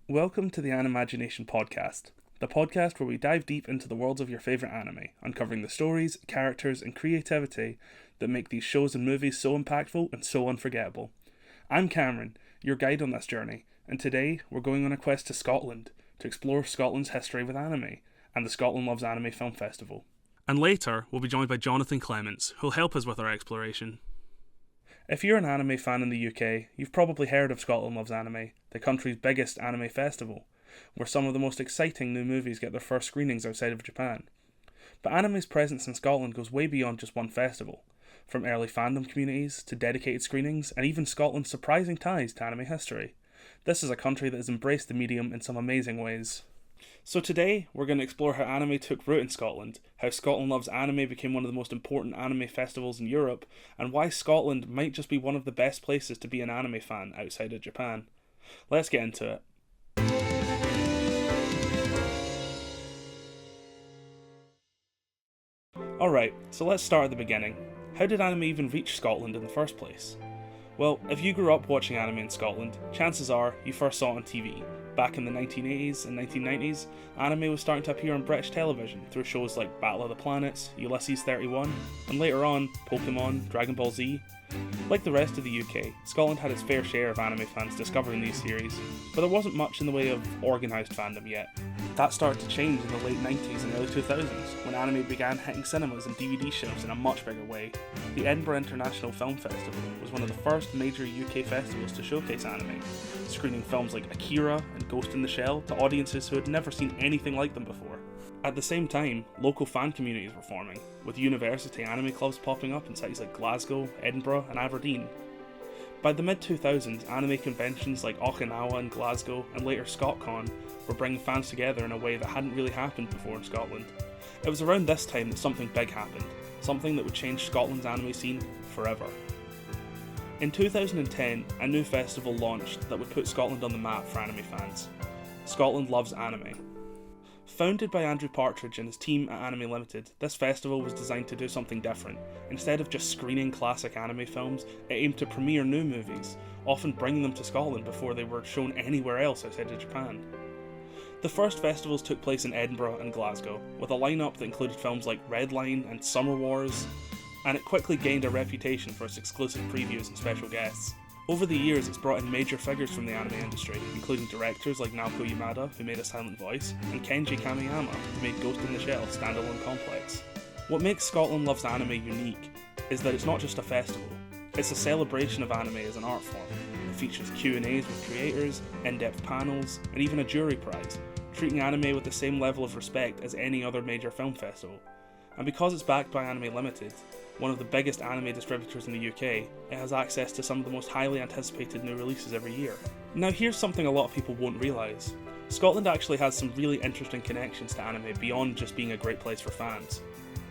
Welcome to the Animagination podcast, the podcast where we dive deep into the worlds of your favourite anime, uncovering the stories, characters, and creativity that make these shows and movies so impactful and so unforgettable. I'm Cameron, your guide on this journey, and today we're going on a quest to Scotland to explore Scotland's history with anime and the Scotland Loves Anime Film Festival. And later, we'll be joined by Jonathan Clements, who'll help us with our exploration. If you're an anime fan in the UK, you've probably heard of Scotland Loves Anime, the country's biggest anime festival, where some of the most exciting new movies get their first screenings outside of Japan. But anime's presence in Scotland goes way beyond just one festival, from early fandom communities to dedicated screenings and even Scotland's surprising ties to anime history. This is a country that has embraced the medium in some amazing ways. So today, we're going to explore how anime took root in Scotland, how Scotland Loves Anime became one of the most important anime festivals in Europe, and why Scotland might just be one of the best places to be an anime fan outside of Japan. Let's get into it. Alright, so let's start at the beginning. How did anime even reach Scotland in the first place? Well, if you grew up watching anime in Scotland, chances are you first saw it on TV. Back in the 1980s and 1990s, anime was starting to appear on British television through shows like Battle of the Planets, Ulysses 31, and later on, Pokemon, Dragon Ball Z. Like the rest of the UK, Scotland had its fair share of anime fans discovering these series, but there wasn't much in the way of organised fandom yet. That started to change in the late 90s and early 2000s, when anime began hitting cinemas and DVD shelves in a much bigger way. The Edinburgh International Film Festival was one of the first major UK festivals to showcase anime, screening films like Akira and Ghost in the Shell to audiences who had never seen anything like them before. At the same time, local fan communities were forming, with university anime clubs popping up in cities like Glasgow, Edinburgh and Aberdeen. By the mid-2000s, anime conventions like Okinawa and Glasgow, and later ScotCon, were bringing fans together in a way that hadn't really happened before in Scotland. It was around this time that something big happened, something that would change Scotland's anime scene forever. In 2010, a new festival launched that would put Scotland on the map for anime fans. Scotland Loves Anime. Founded by Andrew Partridge and his team at Anime Limited, this festival was designed to do something different. Instead of just screening classic anime films, it aimed to premiere new movies, often bringing them to Scotland before they were shown anywhere else outside of Japan. The first festivals took place in Edinburgh and Glasgow, with a lineup that included films like Redline and Summer Wars, and it quickly gained a reputation for its exclusive previews and special guests. Over the years, it's brought in major figures from the anime industry, including directors like Naoko Yamada, who made A Silent Voice, and Kenji Kamiyama, who made Ghost in the Shell standalone complex. What makes Scotland Loves Anime unique is that it's not just a festival, it's a celebration of anime as an art form. It features Q&As with creators, in-depth panels, and even a jury prize, treating anime with the same level of respect as any other major film festival. And because it's backed by Anime Limited, one of the biggest anime distributors in the UK, it has access to some of the most highly anticipated new releases every year. Now here's something a lot of people won't realise. Scotland actually has some really interesting connections to anime beyond just being a great place for fans.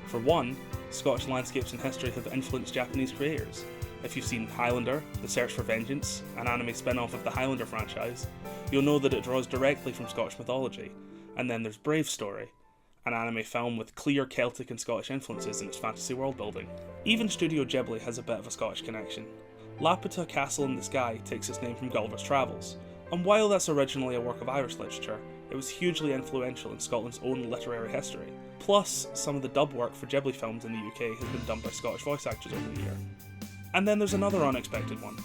For one, Scottish landscapes and history have influenced Japanese creators. If you've seen Highlander, The Search for Vengeance, an anime spin-off of the Highlander franchise, you'll know that it draws directly from Scottish mythology. And then there's Brave Story, an anime film with clear Celtic and Scottish influences in its fantasy world building. Even Studio Ghibli has a bit of a Scottish connection. Laputa Castle in the Sky takes its name from Gulliver's Travels, and while that's originally a work of Irish literature, it was hugely influential in Scotland's own literary history. Plus, some of the dub work for Ghibli films in the UK has been done by Scottish voice actors over the year. And then there's another unexpected one.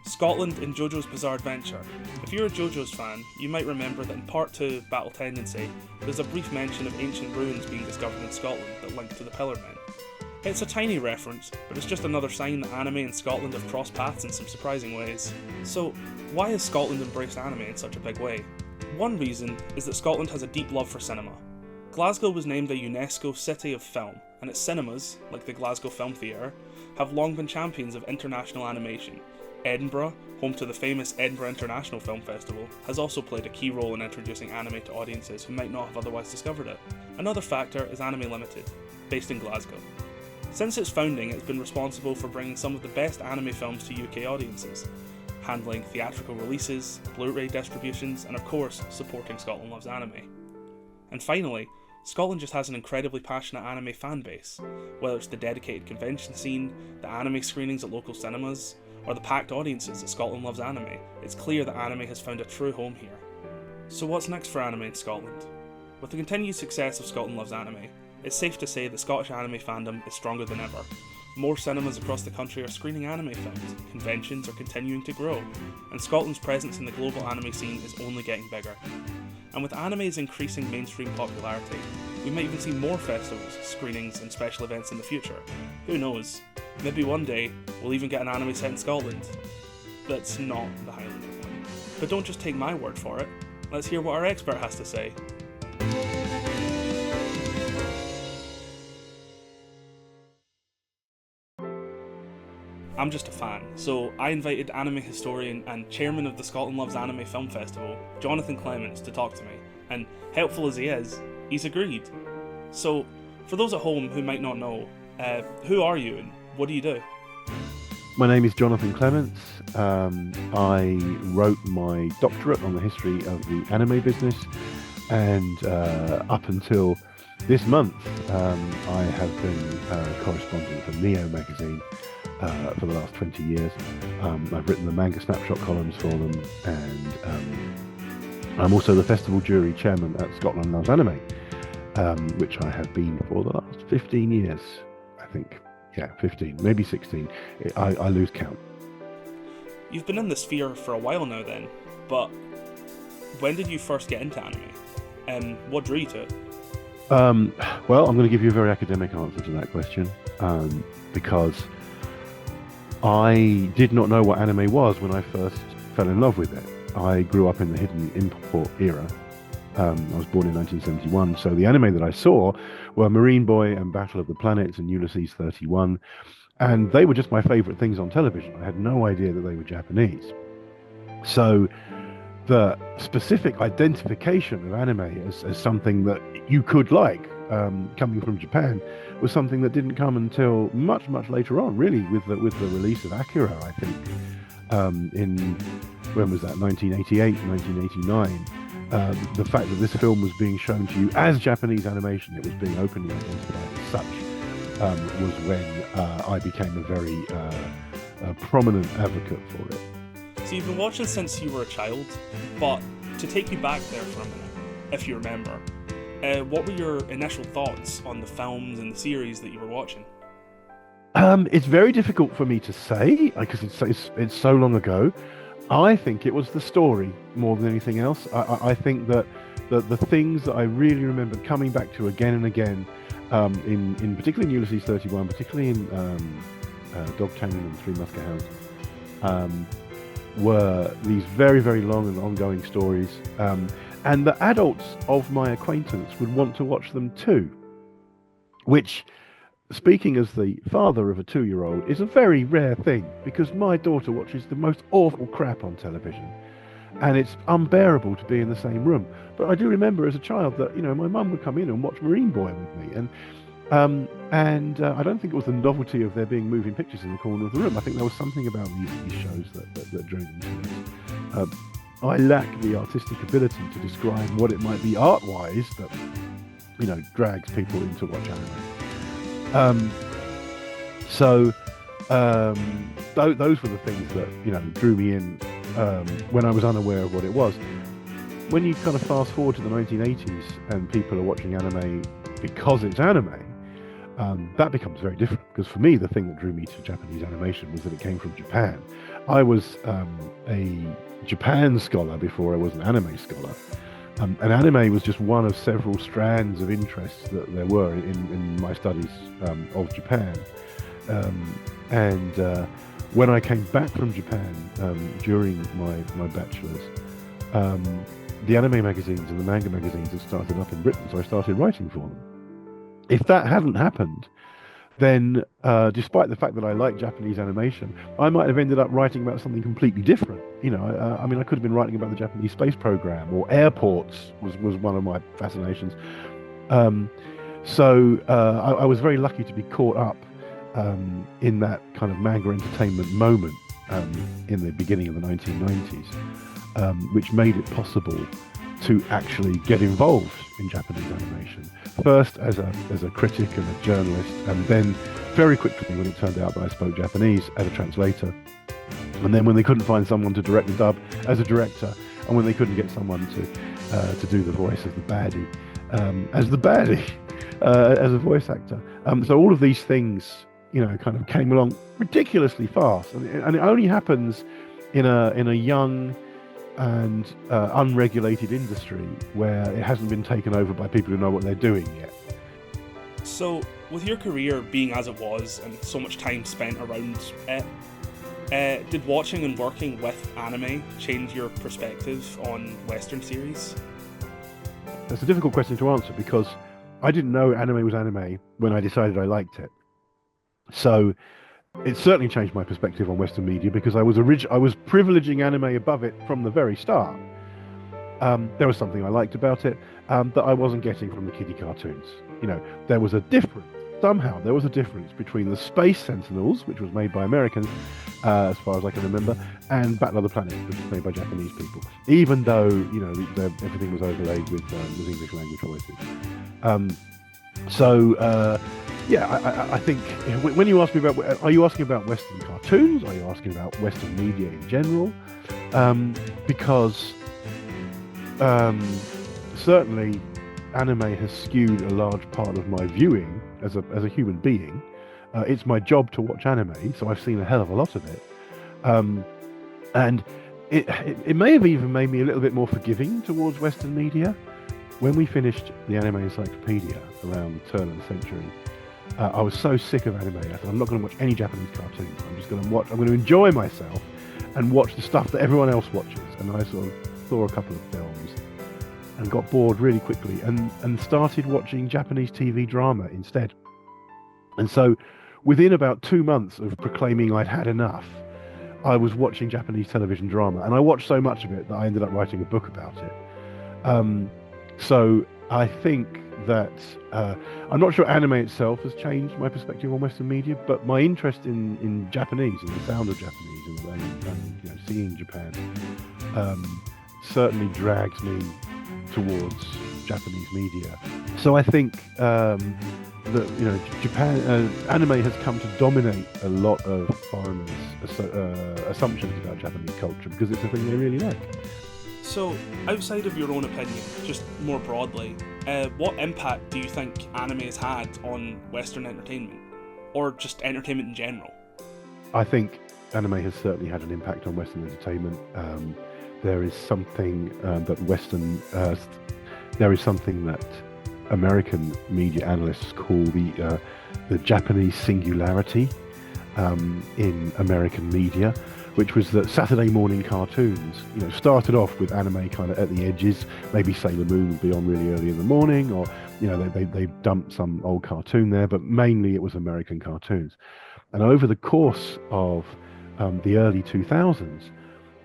Scotland in JoJo's Bizarre Adventure. If you're a JoJo's fan, you might remember that in Part 2, Battle Tendency, there's a brief mention of ancient ruins being discovered in Scotland that link to the Pillar Men. It's a tiny reference, but it's just another sign that anime and Scotland have crossed paths in some surprising ways. So, why has Scotland embraced anime in such a big way? One reason is that Scotland has a deep love for cinema. Glasgow was named a UNESCO City of Film, and its cinemas, like the Glasgow Film Theatre, have long been champions of international animation. Edinburgh, home to the famous Edinburgh International Film Festival, has also played a key role in introducing anime to audiences who might not have otherwise discovered it. Another factor is Anime Limited, based in Glasgow. Since its founding, it's been responsible for bringing some of the best anime films to UK audiences, handling theatrical releases, Blu-ray distributions, and of course, supporting Scotland Loves Anime. And finally, Scotland just has an incredibly passionate anime fan base, whether it's the dedicated convention scene, the anime screenings at local cinemas, or the packed audiences that Scotland Loves Anime. It's clear that anime has found a true home here. So what's next for anime in Scotland? With the continued success of Scotland Loves Anime, it's safe to say that Scottish anime fandom is stronger than ever. More cinemas across the country are screening anime films, conventions are continuing to grow, and Scotland's presence in the global anime scene is only getting bigger. And with anime's increasing mainstream popularity, we might even see more festivals, screenings, and special events in the future. Who knows? Maybe one day, we'll even get an anime set in Scotland. That's not the Highlander one. But don't just take my word for it. Let's hear what our expert has to say. I'm just a fan, so I invited anime historian and chairman of the Scotland Loves Anime Film Festival, Jonathan Clements, to talk to me, and helpful as he is, he's agreed. So, for those at home who might not know, who are you and what do you do? My name is Jonathan Clements. I wrote my doctorate on the history of the anime business, and up until this month, I have been correspondent for Neo magazine for the last 20 years. I've written the manga snapshot columns for them, and I'm also the festival jury chairman at Scotland Loves Anime, which I have been for the last 15 years, I think. Yeah, 15, maybe 16. I lose count. You've been in the sphere for a while now then, but when did you first get into anime? And what drew you to it? Well, I'm going to give you a very academic answer to that question, because I did not know what anime was when I first fell in love with it. I grew up in the hidden import era. I was born in 1971, so the anime that I saw were Marine Boy and Battle of the Planets and Ulysses 31, and they were just my favorite things on television. I had no idea that they were Japanese. So the specific identification of anime as something that you could like, coming from Japan, was something that didn't come until much, much later on, really, with the release of Akira, I think, in, when was that, 1988, 1989. The fact that this film was being shown to you as Japanese animation, it was being openly identified as such, was when I became a very prominent advocate for it. So you've been watching since you were a child, but to take you back there for a minute, if you remember, what were your initial thoughts on the films and the series that you were watching? It's very difficult for me to say, because it's so long ago. I think it was the story more than anything else. I think that the things that I really remember coming back to again and again, in particularly in Ulysses 31, particularly in Dog Canyon and Three Musket Hounds, were these very, very long and ongoing stories, and the adults of my acquaintance would want to watch them too, which, speaking as the father of a 2-year-old, is a very rare thing, because my daughter watches the most awful crap on television, and it's unbearable to be in the same room. But I do remember as a child that, my mum would come in and watch Marine Boy with me, and I don't think it was the novelty of there being moving pictures in the corner of the room. I think there was something about these shows that drew them to us. I lack the artistic ability to describe what it might be art-wise that, drags people in to watch anime. Those were the things that drew me in when I was unaware of what it was. When you kind of fast forward to the 1980s and people are watching anime because it's anime, that becomes very different, because for me the thing that drew me to Japanese animation was that it came from Japan. I was a Japan scholar before I was an anime scholar. And anime was just one of several strands of interests that there were in my studies of Japan. When I came back from Japan during my bachelor's, the anime magazines and the manga magazines had started up in Britain, so I started writing for them. If that hadn't happened, then despite the fact that I like Japanese animation, I might have ended up writing about something completely different. I could have been writing about the Japanese space program, or airports was one of my fascinations. So I was very lucky to be caught up in that kind of manga entertainment moment in the beginning of the 1990s, which made it possible to actually get involved in Japanese animation. First as a critic and a journalist, and then very quickly, when it turned out that I spoke Japanese, as a translator. And then when they couldn't find someone to direct the dub, as a director. and when they couldn't get someone to do the voice of the baddie, as a voice actor. So all of these things, kind of came along ridiculously fast, and it only happens in a young and unregulated industry where it hasn't been taken over by people who know what they're doing yet. So, with your career being as it was and so much time spent around it, did watching and working with anime change your perspective on Western series? That's a difficult question to answer because I didn't know anime was anime when I decided I liked it. So it certainly changed my perspective on Western media because I was privileging anime above it from the very start. There was something I liked about it that I wasn't getting from the kiddie cartoons. There was a difference. Somehow there was a difference between the Space Sentinels, which was made by Americans, as far as I can remember, and Battle of the Planet, which was made by Japanese people. Even though everything was overlaid with English language voices. I think when you ask me about, are you asking about Western cartoons? Are you asking about Western media in general? Because certainly anime has skewed a large part of my viewing as a human being. It's my job to watch anime, so I've seen a hell of a lot of it. And it may have even made me a little bit more forgiving towards Western media. When we finished the Anime Encyclopedia around the turn of the century, I was so sick of anime. I thought, I'm not going to watch any Japanese cartoons. I'm going to enjoy myself and watch the stuff that everyone else watches. And I sort of saw a couple of films and got bored really quickly and started watching Japanese TV drama instead. And so within about 2 months of proclaiming I'd had enough, I was watching Japanese television drama, and I watched so much of it that I ended up writing a book about it. So I think that I'm not sure anime itself has changed my perspective on Western media, but my interest in Japanese and the sound of Japanese and seeing Japan certainly drags me towards Japanese media. So I think that Japan anime has come to dominate a lot of foreigners' assumptions about Japanese culture because it's a thing they really like. So, outside of your own opinion, just more broadly, what impact do you think anime has had on Western entertainment, or just entertainment in general? I think anime has certainly had an impact on Western entertainment. There is something that American media analysts call the Japanese singularity in American media, which was that Saturday morning cartoons, started off with anime kind of at the edges. Maybe Sailor Moon would be on really early in the morning, or they dumped some old cartoon there, but mainly it was American cartoons. And over the course of the early 2000s,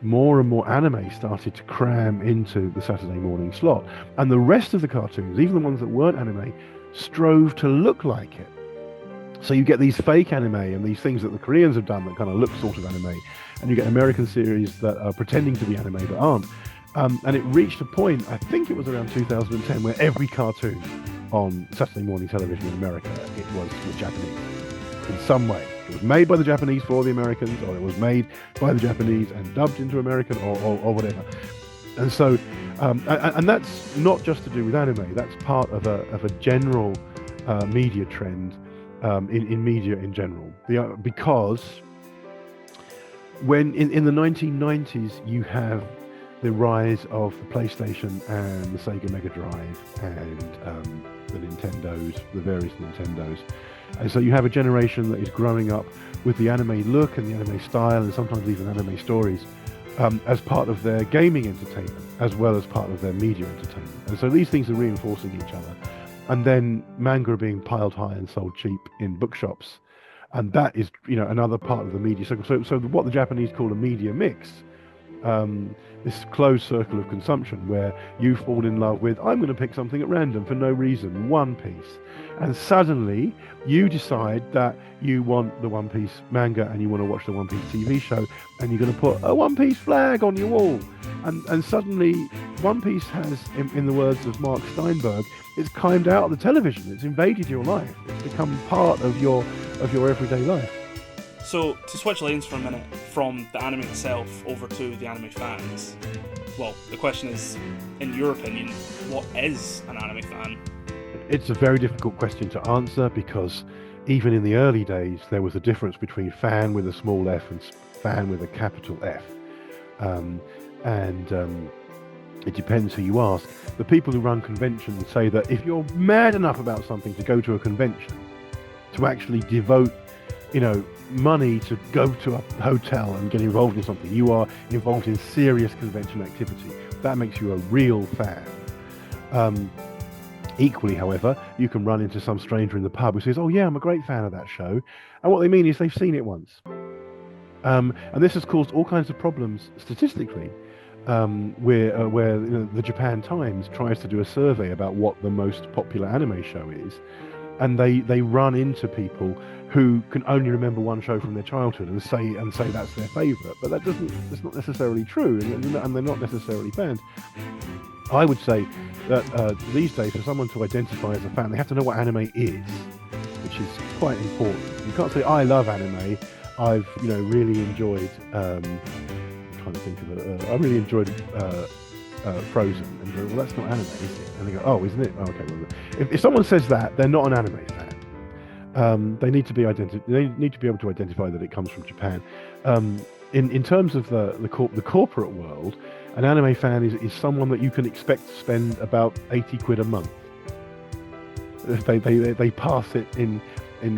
more and more anime started to cram into the Saturday morning slot, and the rest of the cartoons, even the ones that weren't anime, strove to look like it. So you get these fake anime and these things that the Koreans have done that kind of look sort of anime, and you get American series that are pretending to be anime but aren't. And it reached a point, I think it was around 2010, where every cartoon on Saturday morning television in America, it was Japanese in some way. It was made by the Japanese for the Americans, or it was made by the Japanese and dubbed into American, or whatever. And so, and that's not just to do with anime. That's part of a general media trend in media in general. Because when in the 1990s you have the rise of the PlayStation and the Sega Mega Drive and the Nintendos, the various Nintendos. And so you have a generation that is growing up with the anime look and the anime style and sometimes even anime stories as part of their gaming entertainment as well as part of their media entertainment. And so these things are reinforcing each other. And then manga are being piled high and sold cheap in bookshops. And that is, another part of the media circle. So what the Japanese call a media mix, this closed circle of consumption where you fall in love with, I'm going to pick something at random for no reason, One Piece. And suddenly you decide that you want the One Piece manga and you want to watch the One Piece TV show, and you're going to put a One Piece flag on your wall. And suddenly One Piece has, in the words of Mark Steinberg, it's climbed out of the television. It's invaded your life. It's become part of your everyday life. So, to switch lanes for a minute, from the anime itself over to the anime fans, well, the question is, in your opinion, what is an anime fan? It's a very difficult question to answer because even in the early days, there was a difference between fan with a small f and fan with a capital F. Um, and It depends who you ask. The people who run conventions say that if you're mad enough about something to go to a convention, to actually devote, money to go to a hotel and get involved in something, you are involved in serious convention activity. That makes you a real fan. Equally, however, you can run into some stranger in the pub who says, "Oh yeah, I'm a great fan of that show," and what they mean is they've seen it once. And this has caused all kinds of problems statistically, where the Japan Times tries to do a survey about what the most popular anime show is, and they run into people who can only remember one show from their childhood and say that's their favourite, but that's not necessarily true, and they're not necessarily fans. I would say that these days, for someone to identify as a fan, they have to know what anime is, which is quite important. You can't say I love anime. I've really enjoyed. I'm trying to think of it. I really enjoyed Frozen, and go, well, that's not anime, is it? And they go, oh, isn't it? Oh, okay. Well, if someone says that, they're not an anime fan. They need to be They need to be able to identify that it comes from Japan. In terms of the corporate world, an anime fan is someone that you can expect to spend about 80 quid a month. They pass it in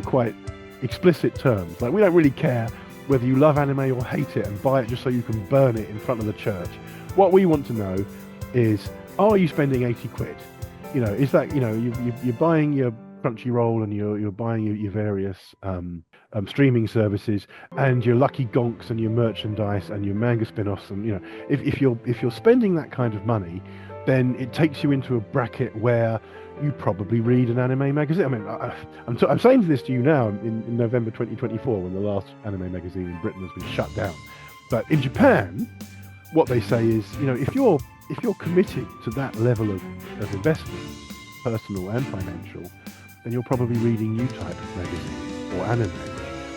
quite explicit terms. Like, we don't really care whether you love anime or hate it and buy it just so you can burn it in front of the church. What we want to know is, are you spending 80 quid? Is that, you're buying your Crunchyroll and you're buying your various streaming services and your Lucky Gonks and your merchandise and your manga spin-offs, and if you're spending that kind of money, then it takes you into a bracket where you probably read an anime magazine. I mean, I'm saying this to you now in November 2024, when the last anime magazine in Britain has been shut down. But in Japan, what they say is, if you're committed to that level of investment, personal and financial, then you're probably reading new type of magazine or anime.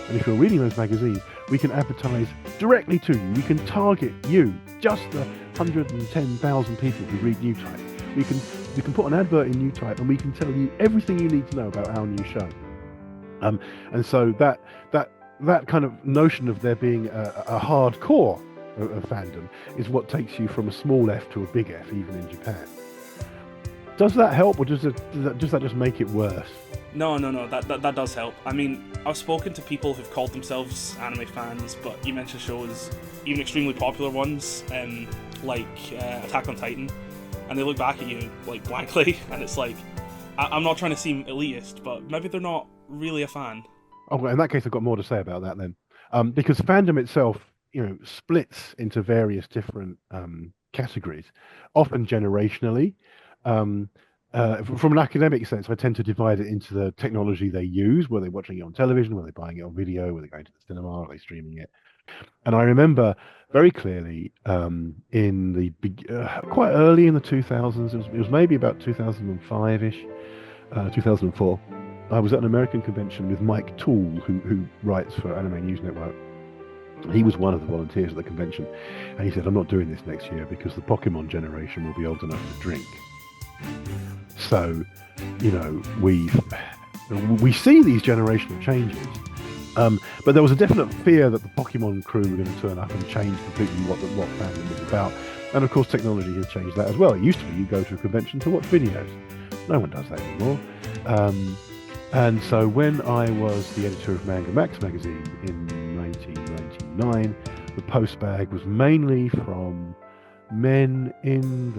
And if you're reading those magazines, we can advertise directly to you. We can target you, just the 110,000 people who read New Type. We can put an advert in New Type, and we can tell you everything you need to know about our new show. And so that kind of notion of there being a hardcore of fandom is what takes you from a small F to a big F, even in Japan. Does that help, or does that just make it worse? No, that does help. I mean, I've spoken to people who've called themselves anime fans, but you mentioned shows, even extremely popular ones, like Attack on Titan, and they look back at you like blankly, and it's like, I'm not trying to seem elitist, but maybe they're not really a fan. Oh, well, in that case, I've got more to say about that then, because fandom itself, splits into various different categories, often generationally. From an academic sense, I tend to divide it into the technology they use. Were they watching it on television? Were they buying it on video? Were they going to the cinema? Are they streaming it? And I remember very clearly in the quite early in the 2000s, it was maybe about 2005-ish, 2004. I was at an American convention with Mike Toole, who writes for Anime News Network. He was one of the volunteers at the convention, and he said, "I'm not doing this next year because the Pokemon generation will be old enough to drink." So, we see these generational changes, but there was a definite fear that the Pokemon crew were going to turn up and change completely what fandom was about. And of course, technology has changed that as well. It used to be you go to a convention to watch videos. No one does that anymore. And so when I was the editor of Manga Max magazine in 1999, the postbag was mainly from men in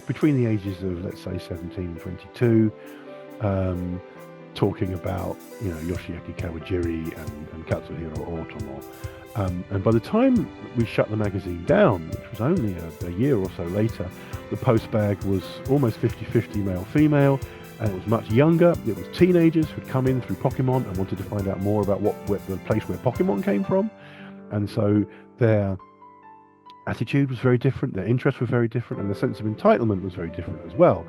between the ages of, let's say, 17 and 22, talking about Yoshiaki Kawajiri and Katsuhiro Otomo. And by the time we shut the magazine down, which was only a year or so later, the postbag was almost 50-50 male-female, and it was much younger. It was teenagers who'd come in through Pokemon and wanted to find out more about the place where Pokemon came from. And so their attitude was very different, their interests were very different, and the sense of entitlement was very different as well.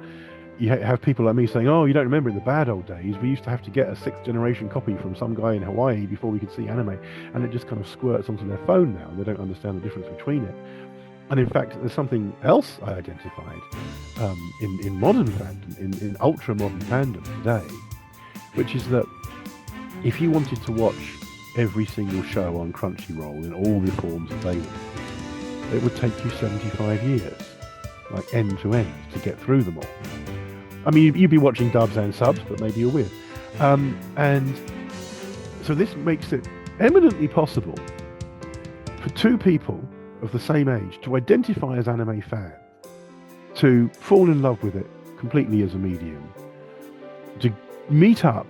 You have people like me saying, "Oh, you don't remember in the bad old days, we used to have to get a 6th generation copy from some guy in Hawaii before we could see anime," and it just kind of squirts onto their phone now, and they don't understand the difference between it. And in fact, there's something else I identified in modern fandom, in ultra modern fandom today, which is that if you wanted to watch every single show on Crunchyroll in all the forms available, it would take you 75 years, like end to end, to get through them all. I mean, you'd be watching dubs and subs, but maybe you're weird. And so this makes it eminently possible for two people of the same age to identify as anime fans, to fall in love with it completely as a medium, to meet up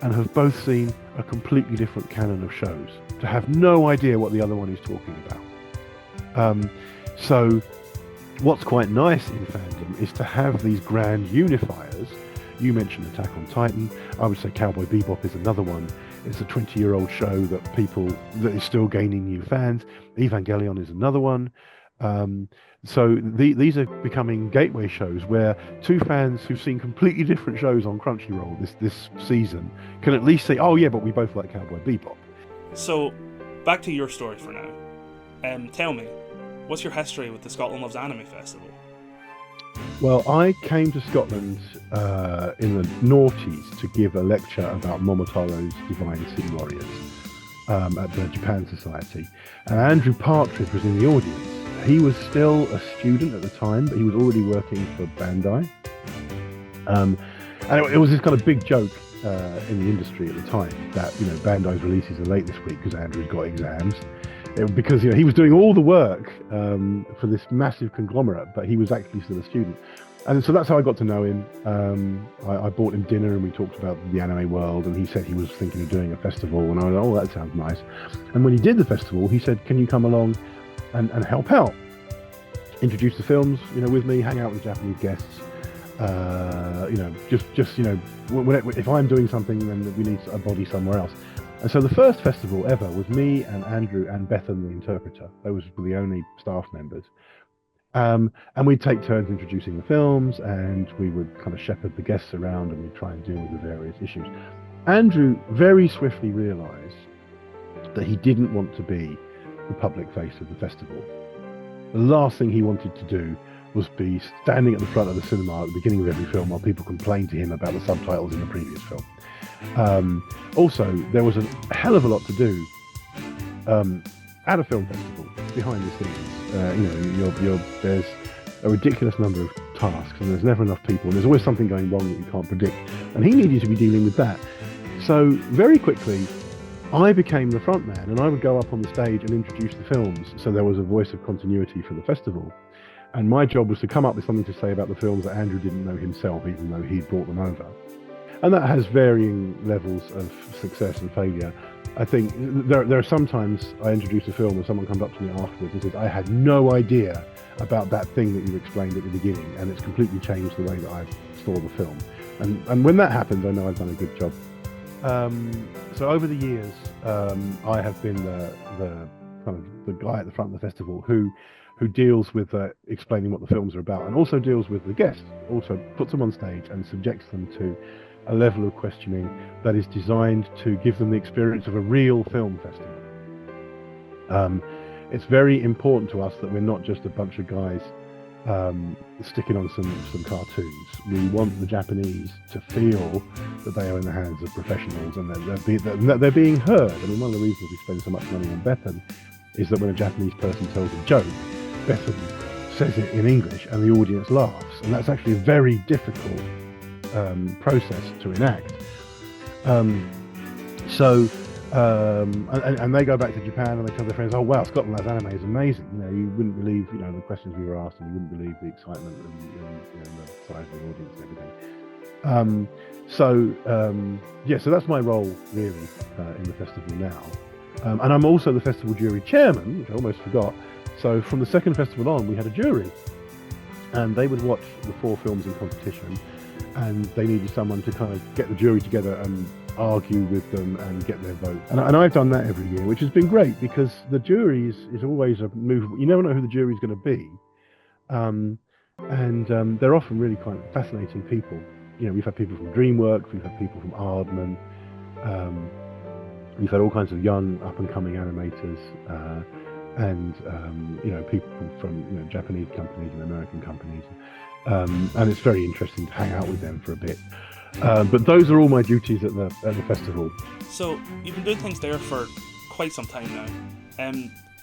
and have both seen a completely different canon of shows, to have no idea what the other one is talking about. So what's quite nice in fandom is to have these grand unifiers. You mentioned Attack on Titan. I would say Cowboy Bebop is another one. It's a 20-year-old show that is still gaining new fans. Evangelion is another one. So these are becoming gateway shows where two fans who've seen completely different shows on Crunchyroll this season can at least say, oh yeah, but we both like Cowboy Bebop. So, back to your story for now. Tell me, what's your history with the Scotland Loves Anime Festival? Well, I came to Scotland in the noughties to give a lecture about Momotaro's Divine Sin Warriors at the Japan Society. And Andrew Partridge was in the audience. He was still a student at the time, but he was already working for Bandai. And it was this kind of big joke in the industry at the time that, Bandai's releases are late this week because Andrew's got exams. Because he was doing all the work for this massive conglomerate, but he was actually still a student. And so that's how I got to know him. I bought him dinner and we talked about the anime world, and he said he was thinking of doing a festival, and I was like, oh, that sounds nice. And when he did the festival, he said, can you come along and help out? Introduce the films, with me, hang out with the Japanese guests. If I'm doing something, then we need a body somewhere else. And so the first festival ever was me and Andrew and Bethan, the interpreter. Those were the only staff members. And we'd take turns introducing the films, and we would kind of shepherd the guests around, and we'd try and deal with the various issues. Andrew very swiftly realised that he didn't want to be the public face of the festival. The last thing he wanted to do was be standing at the front of the cinema at the beginning of every film while people complained to him about the subtitles in the previous film. Also, there was a hell of a lot to do at a film festival behind the scenes. There's a ridiculous number of tasks, and there's never enough people, and there's always something going wrong that you can't predict. And he needed to be dealing with that. So very quickly, I became the front man, and I would go up on the stage and introduce the films. So there was a voice of continuity for the festival. And my job was to come up with something to say about the films that Andrew didn't know himself, even though he'd brought them over. And that has varying levels of success and failure. I think there are sometimes I introduce a film and someone comes up to me afterwards and says, I had no idea about that thing that you explained at the beginning, and it's completely changed the way that I saw the film. And when that happens, I know I've done a good job. So over the years, I have been the kind of the guy at the front of the festival who deals with explaining what the films are about, and also deals with the guests, also puts them on stage and subjects them to a level of questioning that is designed to give them the experience of a real film festival. It's very important to us that we're not just a bunch of guys sticking on some cartoons. We want the Japanese to feel that they are in the hands of professionals, and that they're being heard. I mean, one of the reasons we spend so much money on Bethan is that when a Japanese person tells a joke, Bethan says it in English and the audience laughs, and that's actually a very difficult process to enact. And they go back to Japan and they tell their friends, oh wow, Scotland Loves Anime is amazing. You wouldn't believe the questions we were asked, and you wouldn't believe the excitement and the size of the audience and everything. So that's my role really in the festival now. And I'm also the festival jury chairman, which I almost forgot. So from the second festival on, we had a jury, and they would watch the 4 films in competition, and they needed someone to kind of get the jury together and argue with them and get their vote. And I've done that every year, which has been great, because the jury is always a movable. You never know who the jury is going to be. They're often really quite fascinating people. We've had people from DreamWorks, we've had people from Aardman, we've had all kinds of young up-and-coming animators. and people from Japanese companies and American companies, and it's very interesting to hang out with them for a bit. But those are all my duties at the festival. So you've been doing things there for quite some time now,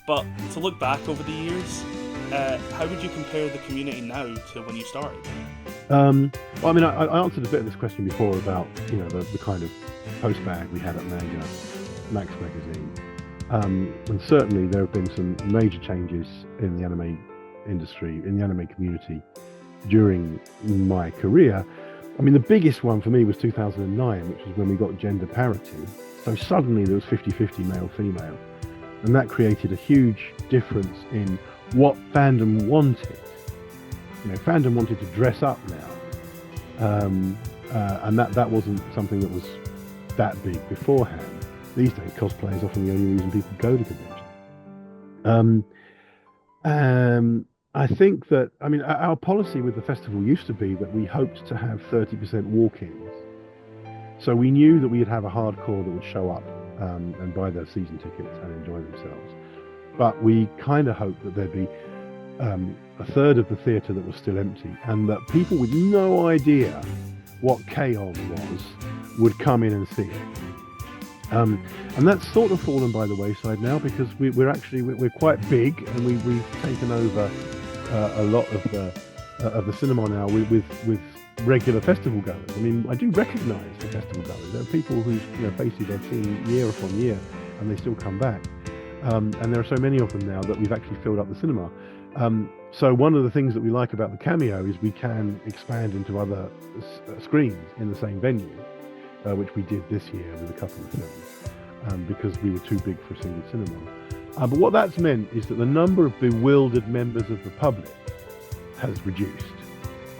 but to look back over the years, how would you compare the community now to when you started? Well, I mean, I answered a bit of this question before about the kind of post bag we had at Manga, Max magazine, and certainly there have been some major changes in the anime industry, in the anime community during my career. I mean, the biggest one for me was 2009, which was when we got gender parity. So suddenly there was 50-50 male-female, and that created a huge difference in what fandom wanted. Fandom wanted to dress up now, and that wasn't something that was that big beforehand. These days, cosplay is often the only reason people go to conventions. I think that, I mean, our policy with the festival used to be that we hoped to have 30% walk-ins. So we knew that we'd have a hardcore that would show up and buy their season tickets and enjoy themselves. But we kind of hoped that there'd be a third of the theatre that was still empty, and that people with no idea what K-On was would come in and see it. And that's sort of fallen by the wayside now, because we're quite big, and we've taken over a lot of the cinema now with regular festival goers. I mean, I do recognise the festival goers. There are people whose faces I've seen year upon year, and they still come back. And there are so many of them now that we've actually filled up the cinema. So one of the things that we like about the Cameo is we can expand into other screens in the same venue, which we did this year with a couple of films, because we were too big for a single cinema. But what that's meant is that the number of bewildered members of the public has reduced.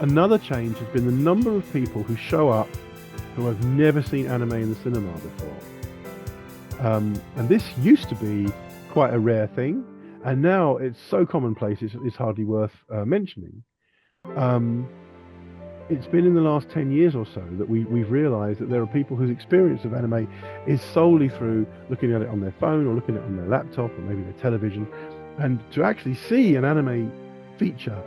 Another change has been the number of people who show up who have never seen anime in the cinema before. And this used to be quite a rare thing, and now it's so commonplace it's hardly worth mentioning. It's been in the last 10 years or so that we've realised that there are people whose experience of anime is solely through looking at it on their phone or looking at it on their laptop or maybe their television. And to actually see an anime feature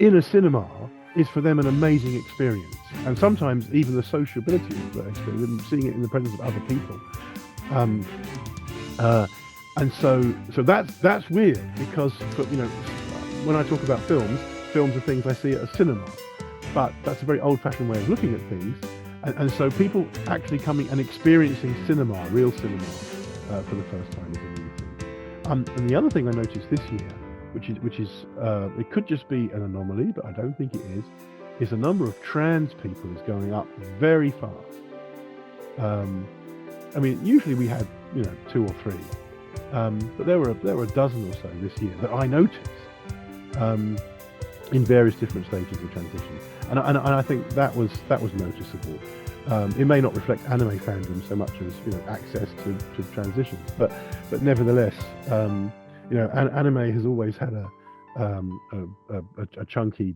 in a cinema is for them an amazing experience. And sometimes even the sociability of the experience, seeing it in the presence of other people. And so that's weird, because when I talk about films are things I see at a cinema. But that's a very old-fashioned way of looking at things, and so people actually coming and experiencing cinema, real cinema, for the first time is a new thing. And the other thing I noticed this year, which is it could just be an anomaly, but I don't think it is the number of trans people is going up very fast. I mean, usually we had 2 or 3, but there were a dozen or so this year that I noticed. In various different stages of transition, and I think that was noticeable. It may not reflect anime fandom so much as access to transitions, but nevertheless, anime has always had a chunky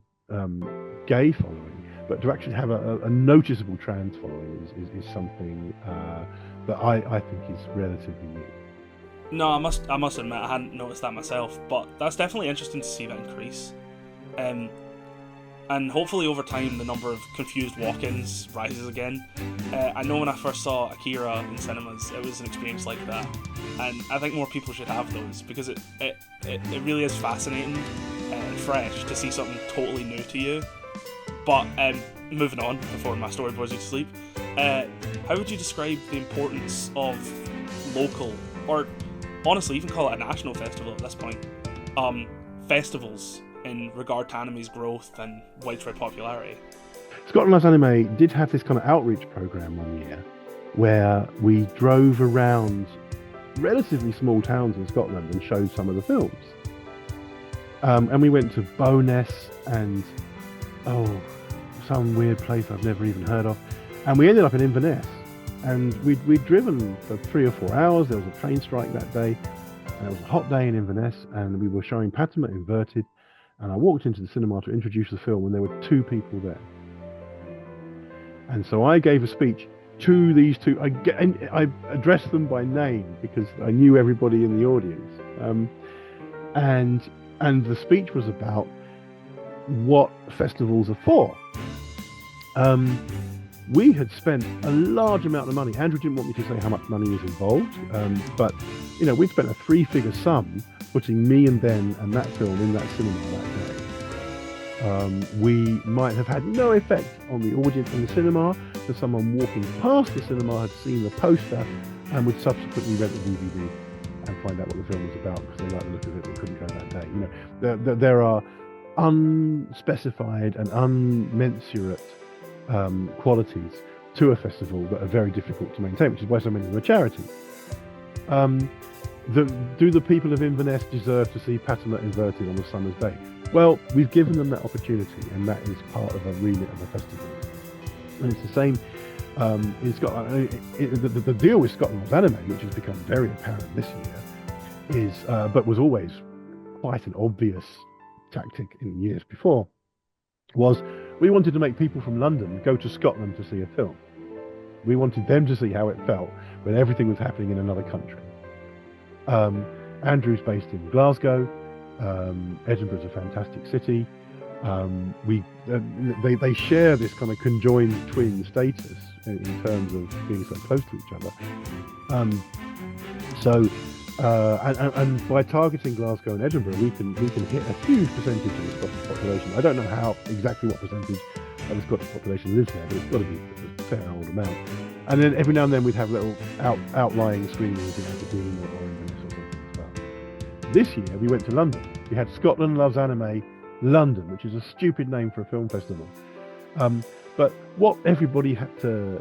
gay following, but to actually have a noticeable trans following is something that I think is relatively new. No, I must admit I hadn't noticed that myself, but that's definitely interesting to see that increase. And hopefully over time the number of confused walk-ins rises again. I know when I first saw Akira in cinemas, it was an experience like that, and I think more people should have those, because it really is fascinating and fresh to see something totally new to you. But moving on before my story bores you to sleep, how would you describe the importance of local, or honestly even call it a national festival at this point, festivals in regard to anime's growth and widespread popularity? Scotland Loves Anime did have this kind of outreach program one year where we drove around relatively small towns in Scotland and showed some of the films. And we went to Bowness and some weird place I've never even heard of. And we ended up in Inverness. And we'd driven for 3 or 4 hours. There was a train strike that day. And it was a hot day in Inverness. And we were showing Patama Inverted. And I walked into the cinema to introduce the film, and there were 2 people there. And so I gave a speech to these 2. I addressed them by name because I knew everybody in the audience. and the speech was about what festivals are for. We had spent a large amount of money. Andrew didn't want me to say how much money was involved, but we'd spent a three-figure sum putting me and Ben and that film in that cinema that day. We might have had no effect on the audience in the cinema, because someone walking past the cinema had seen the poster and would subsequently rent the DVD and find out what the film was about because they liked the look of it but couldn't go that day. There are unspecified and unmensurate qualities to a festival that are very difficult to maintain, which is why so many of them are charity. Do the people of Inverness deserve to see Paterna inverted on the summer's day? Well, we've given them that opportunity, and that is part of a remit of a festival. And it's the same in Scotland. The deal with Scotland's anime, which has become very apparent this year, is but was always quite an obvious tactic in years before, was we wanted to make people from London go to Scotland to see a film. We wanted them to see how it felt when everything was happening in another country. Andrew's based in Glasgow. Edinburgh's a fantastic city. They share this kind of conjoined twin status in terms of being so close to each other. And by targeting Glasgow and Edinburgh, we can hit a huge percentage of the Scottish population. I don't know exactly what percentage of the Scottish population lives there, but it's got to be a fair old amount. And then every now and then we'd have little outlying screenings in Aberdeen or Inverness or something as well. This year we went to London. We had Scotland Loves Anime London, which is a stupid name for a film festival. But what everybody had to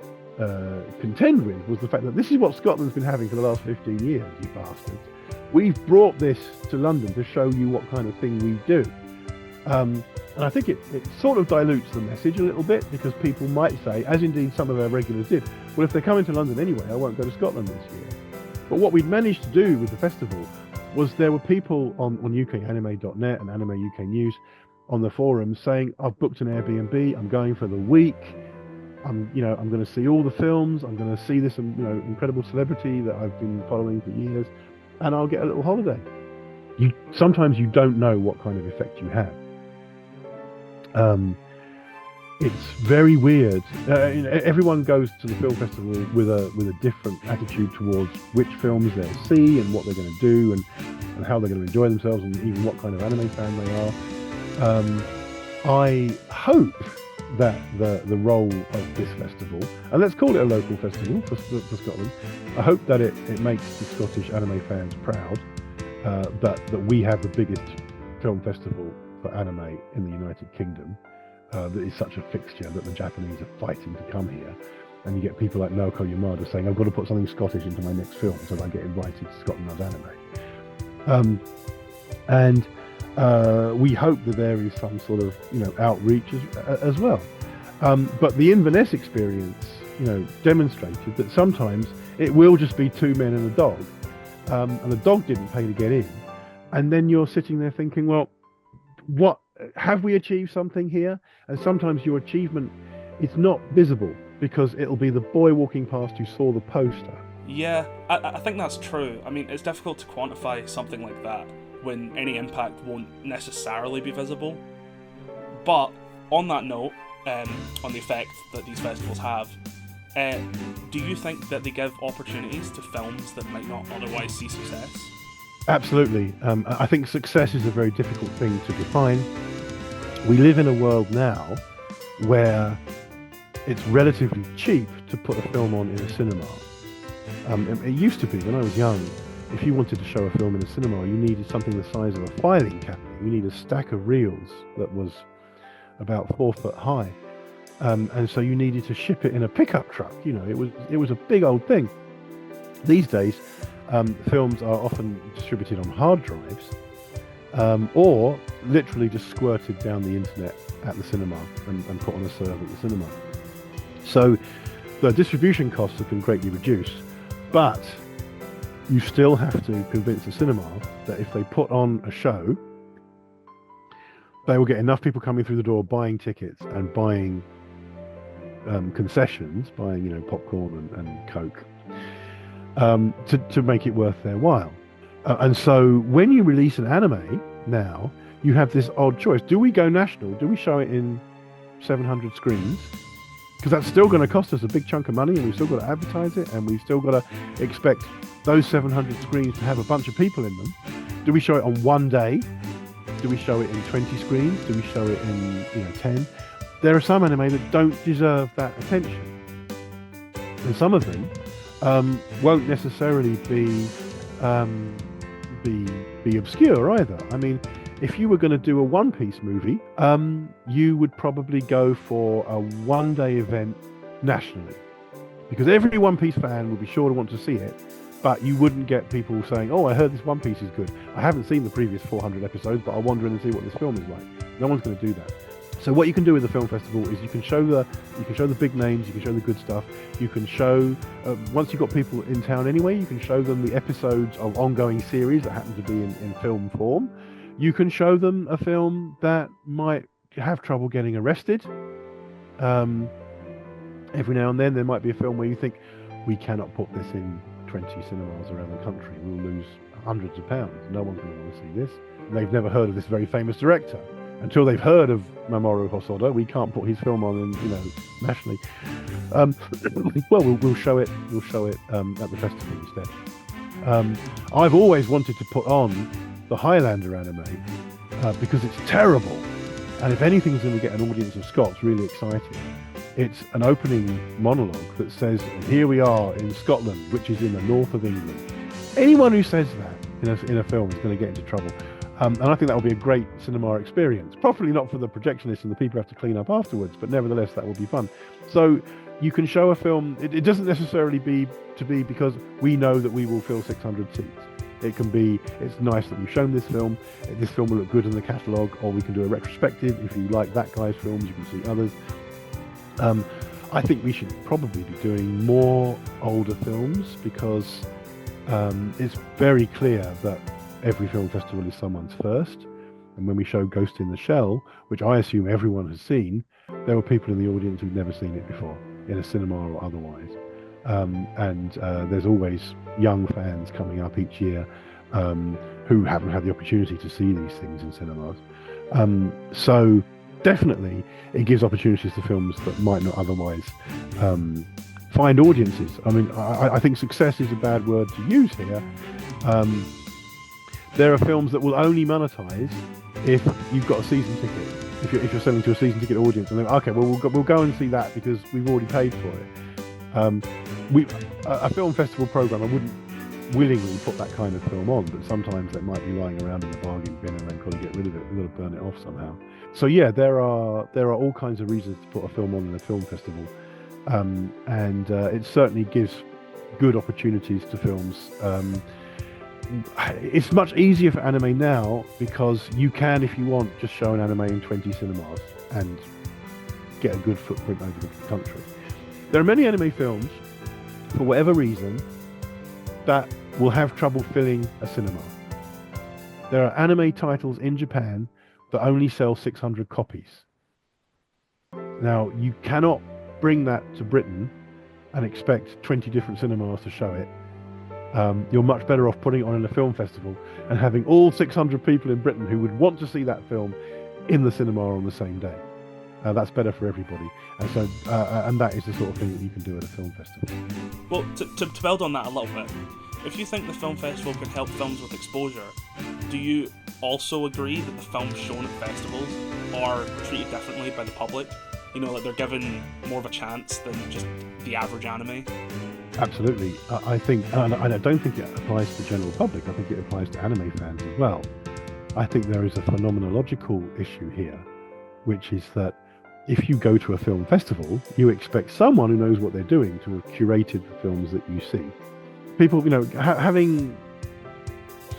contend with was the fact that this is what Scotland's been having for the last 15 years, you bastards. We've brought this to London to show you what kind of thing we do. And I think it sort of dilutes the message a little bit, because people might say, as indeed some of our regulars did, well, if they're coming to London anyway, I won't go to Scotland this year. But what we'd managed to do with the festival was there were people on UKAnime.net and Anime UK News on the forums saying, I've booked an Airbnb, I'm going for the week, I'm going to see all the films, I'm going to see this incredible celebrity that I've been following for years, and I'll get a little holiday. Sometimes you don't know what kind of effect you have. It's very weird. Everyone goes to the film festival with a different attitude towards which films they'll see and what they're going to do and how they're going to enjoy themselves, and even what kind of anime fan they are. I hope that the role of this festival, and let's call it a local festival for Scotland, I hope that it makes the Scottish anime fans proud, that we have the biggest film festival for anime in the United Kingdom. That is such a fixture that the Japanese are fighting to come here, and you get people like Naoko Yamada saying, I've got to put something Scottish into my next film so that I get invited to Scotland Loves Anime. And we hope that there is some sort of outreach as well. But the Inverness experience demonstrated that sometimes it will just be two men and a dog, and the dog didn't pay to get in, and then you're sitting there thinking, well, what have we achieved something here? And sometimes your achievement is not visible because it'll be the boy walking past who saw the poster. Yeah, I think that's true. I mean, it's difficult to quantify something like that when any impact won't necessarily be visible. But on that note, on the effect that these festivals have, do you think that they give opportunities to films that might not otherwise see success? Absolutely. I think success is a very difficult thing to define. We live in a world now where it's relatively cheap to put a film on in a cinema. It used to be, when I was young, if you wanted to show a film in a cinema, you needed something the size of a filing cabinet. You needed a stack of reels that was about 4 foot high. And so you needed to ship it in a pickup truck. It was a big old thing. These days, films are often distributed on hard drives, or literally just squirted down the internet at the cinema and put on a server at the cinema. So the distribution costs have been greatly reduced, but you still have to convince the cinema that if they put on a show, they will get enough people coming through the door buying tickets and buying concessions, buying popcorn and Coke, to make it worth their while. And so when you release an anime now, you have this odd choice. Do we go national? Do we show it in 700 screens? Because that's still going to cost us a big chunk of money, and we've still got to advertise it, and we've still got to expect those 700 screens to have a bunch of people in them. Do we show it on one day? Do we show it in 20 screens? Do we show it in 10? There are some anime that don't deserve that attention, and some of them won't necessarily um, be obscure either. I mean, if you were going to do a One Piece movie, you would probably go for a one-day event nationally, because every One Piece fan would be sure to want to see it, but you wouldn't get people saying, "Oh, I heard this One Piece is good. I haven't seen the previous 400 episodes, but I'll wander in and see what this film is like." No one's going to do that. So what you can do with the film festival is you can show the big names, you can show the good stuff, you can show once you've got people in town anyway, you can show them the episodes of ongoing series that happen to be in film form. You can show them a film that might have trouble getting arrested. Every now and then there might be a film where you think, we cannot put this in 20 cinemas around the country, we'll lose hundreds of pounds, no one's going to want to see this. And they've never heard of this very famous director. Until they've heard of Mamoru Hosoda, we can't put his film on, nationally. Well, we'll show it. We'll show it at the festival instead. I've always wanted to put on the Highlander anime because it's terrible, and if anything's going to get an audience of Scots really excited, it's an opening monologue that says, "Here we are in Scotland, which is in the north of England." Anyone who says that in a film is going to get into trouble. And I think that will be a great cinema experience. Probably not for the projectionists and the people who have to clean up afterwards, but nevertheless, that will be fun. So you can show a film. It doesn't necessarily be because we know that we will fill 600 seats. It can be, it's nice that we've shown this film. This film will look good in the catalogue, or we can do a retrospective. If you like that guy's films, you can see others. I think we should probably be doing more older films because it's very clear that every film festival is someone's first, and when we show Ghost in the Shell, which I assume everyone has seen, there were people in the audience who've never seen it before, in a cinema or otherwise. And there's always young fans coming up each year who haven't had the opportunity to see these things in cinemas. So definitely it gives opportunities to films that might not otherwise find audiences. I mean, I think success is a bad word to use here. There are films that will only monetize if you've got a season ticket. If you're selling to a season ticket audience, and they're okay, well we'll go and see that because we've already paid for it. A film festival program, I wouldn't willingly put that kind of film on, but sometimes that might be lying around in the bargain bin, and they've got to get rid of it. They've got to burn it off somehow. So yeah, there are all kinds of reasons to put a film on in a film festival, and it certainly gives good opportunities to films. It's much easier for anime now because you can, if you want, just show an anime in 20 cinemas and get a good footprint over the country. There are many anime films, for whatever reason, that will have trouble filling a cinema. There are anime titles in Japan that only sell 600 copies. Now, you cannot bring that to Britain and expect 20 different cinemas to show it. You're much better off putting it on in a film festival and having all 600 people in Britain who would want to see that film in the cinema on the same day. That's better for everybody, and so and that is the sort of thing that you can do at a film festival. Well, to build on that a little bit, if you think the film festival can help films with exposure, do you also agree that the films shown at festivals are treated differently by the public? You know, like they're given more of a chance than just the average anime? Absolutely. I think, and I don't think it applies to the general public, I think it applies to anime fans as well. I think there is a phenomenological issue here, which is that if you go to a film festival, you expect someone who knows what they're doing to have curated the films that you see. People, having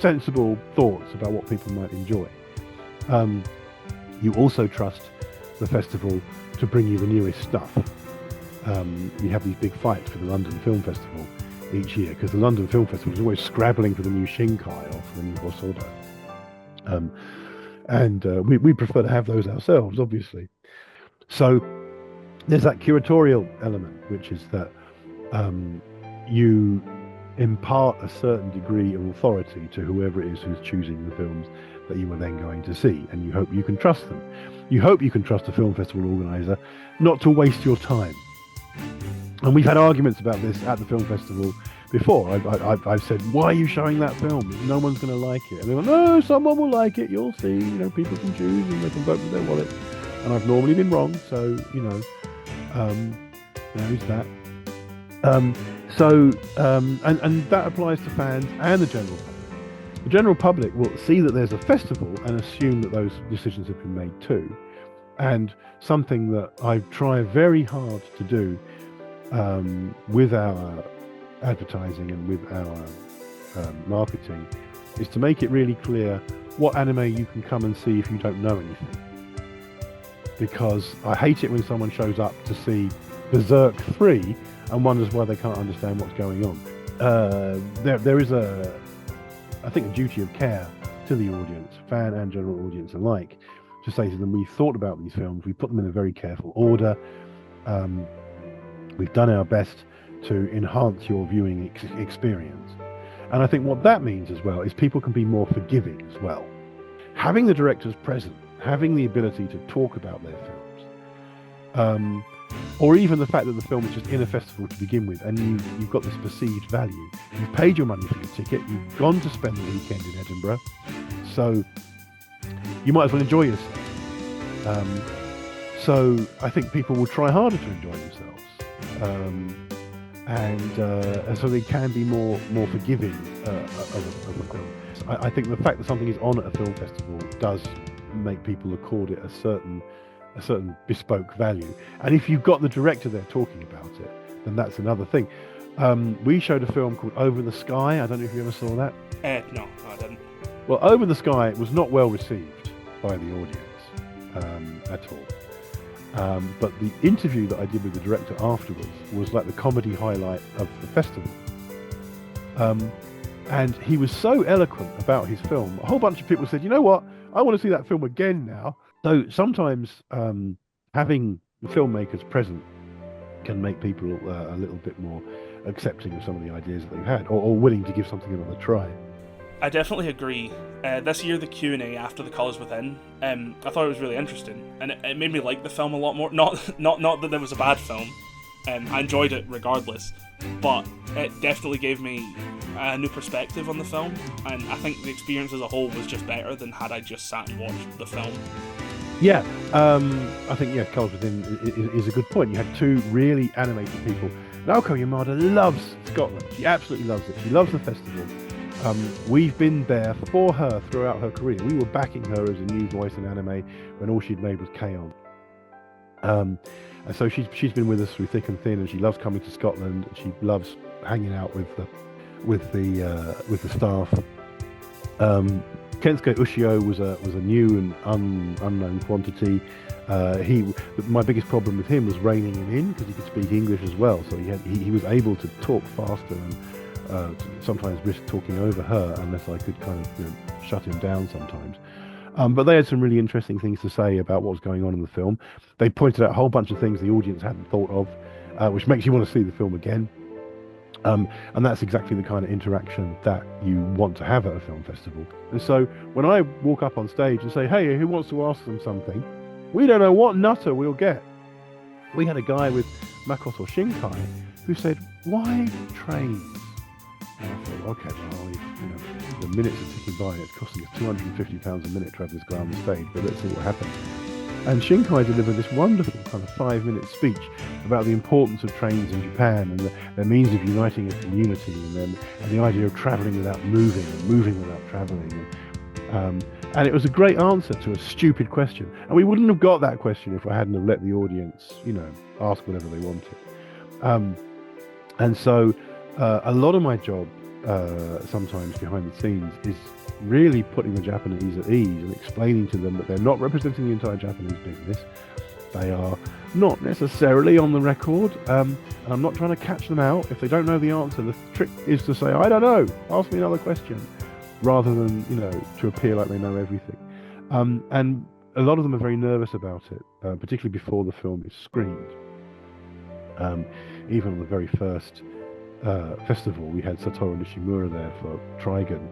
sensible thoughts about what people might enjoy. You also trust the festival to bring you the newest stuff. We have these big fights for the London Film Festival each year because the London Film Festival is always scrabbling for the new Shinkai or for the new Hosoda. And we prefer to have those ourselves, obviously. So there's that curatorial element, which is that you impart a certain degree of authority to whoever it is who's choosing the films that you are then going to see, and you hope you can trust them. You hope you can trust a film festival organizer not to waste your time. And we've had arguments about this at the film festival before. I've said, why are you showing that film? No one's going to like it. And they go, no, someone will like it. You'll see. People can choose and they can vote with their wallet. And I've normally been wrong, so there's that. And that applies to fans and the general public. The general public will see that there's a festival and assume that those decisions have been made too. And something that I try very hard to do with our advertising and with our marketing is to make it really clear what anime you can come and see if you don't know anything. Because I hate it when someone shows up to see Berserk 3 and wonders why they can't understand what's going on. There is I think, a duty of care to the audience, fan and general audience alike, to say to them, we've thought about these films, we put them in a very careful order, we've done our best to enhance your viewing experience. And I think what that means as well is people can be more forgiving as well. Having the directors present, having the ability to talk about their films, or even the fact that the film is just in a festival to begin with, and you've got this perceived value. You've paid your money for your ticket, you've gone to spend the weekend in Edinburgh, so you might as well enjoy yourself. So I think people will try harder to enjoy themselves, and so they can be more forgiving of a film. I think the fact that something is on at a film festival does make people accord it a certain bespoke value. And if you've got the director there talking about it, then that's another thing. We showed a film called Over the Sky. I don't know if you ever saw that. No, I didn't. Well, Over the Sky was not well received by the audience at all. But the interview that I did with the director afterwards was like the comedy highlight of the festival. And he was so eloquent about his film. A whole bunch of people said, you know what? I want to see that film again now. So sometimes having filmmakers present can make people a little bit more accepting of some of the ideas that they've had, or willing to give something another try. I definitely agree. This year, the Q&A after The Colours Within, I thought it was really interesting, and it made me like the film a lot more. Not that there was a bad film. I enjoyed it regardless, but it definitely gave me a new perspective on the film, and I think the experience as a whole was just better than had I just sat and watched the film. Yeah, I think Colours Within is a good point. You had two really animated people. Naoko Yamada loves Scotland. She absolutely loves it. She loves the festival. We've been there for her throughout her career. We were backing her as a new voice in anime when all she'd made was K-On! And so she's been with us through thick and thin, and she loves coming to Scotland. She loves hanging out with the staff. Kensuke Ushio was a new and unknown quantity. My biggest problem with him was reining him in because he could speak English as well, so he was able to talk faster and sometimes risk talking over her unless I could kind of shut him down sometimes. But they had some really interesting things to say about what was going on in the film. They pointed out a whole bunch of things the audience hadn't thought of, which makes you want to see the film again. And that's exactly the kind of interaction that you want to have at a film festival. And so when I walk up on stage and say, hey, who wants to ask them something? We don't know what nutter we'll get. We had a guy with Makoto Shinkai who said, why trains? And I thought, okay, well, the minutes are ticking by and it's costing us £250 a minute to have this guy on the stage, but let's see what happens. And Shinkai delivered this wonderful kind of 5-minute speech about the importance of trains in Japan and their means of uniting a community, and the idea of travelling without moving and moving without travelling. And it was a great answer to a stupid question. And we wouldn't have got that question if I hadn't have let the audience, ask whatever they wanted. And so a lot of my job sometimes behind the scenes is really putting the Japanese at ease and explaining to them that they're not representing the entire Japanese business. They are not necessarily on the record, and I'm not trying to catch them out. If they don't know the answer, the trick is to say, I don't know, ask me another question, rather than, to appear like they know everything. And a lot of them are very nervous about it, particularly before the film is screened. Even on the very first festival, we had Satoru Nishimura there for Trigun,